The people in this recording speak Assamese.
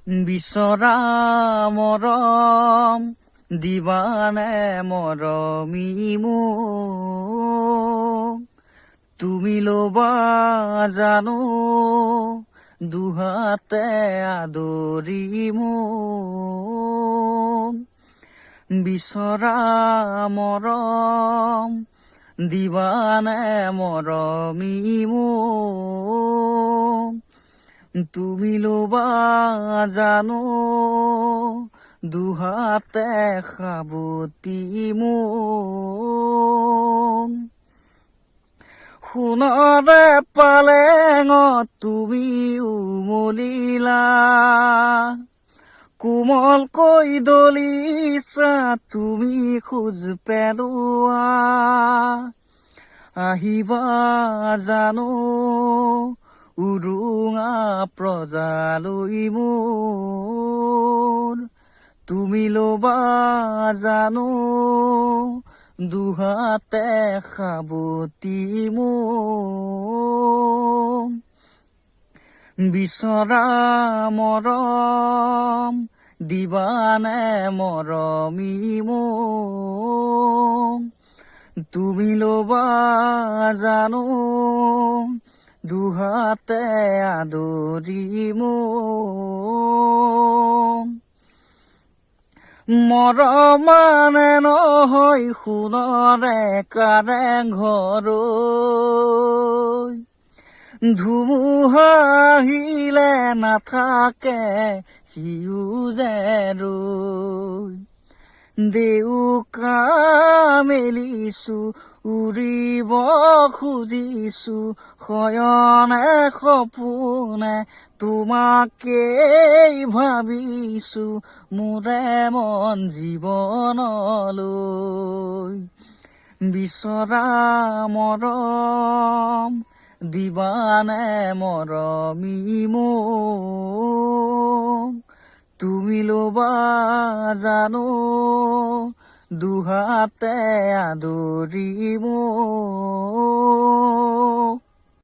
বিচৰা মৰম দিবানে মৰমী মোক তুমি ল'বা জানো দুহাতে আদৰি মোক বিচৰা মৰম দিবানে মৰমী মোক তুমি ল'বা জানো দুহাতে সাবতি মোক সোণৰে পালেঙত তুমি উমলিলা কোমলকৈ দলিছা তুমি খোজ পেলোৱা আহিবা জানো উৰুঙা প্ৰজালৈ মোৰ তুমি ল'বা জানো দুহাতে সাবতি মোক বিচৰা মৰম দিবানে মৰমী মোক তুমি ল'বা জানো দুহাতে আদৰি মোক মৰমানে নহয় সোণৰে কাৰেংঘৰৈ ধুমুহা আহিলে নাথাকে সিউজে ৰৈ দেউকা মেলিছো উৰিব খুজিছো শয়নে সপোনে তোমাকেই ভাবিছো মোৰে মন জীৱনলৈ বিচৰা মৰম দিবানে মৰমী মোক তুমি ল'বা জানো দুহাতে আদৰি মোক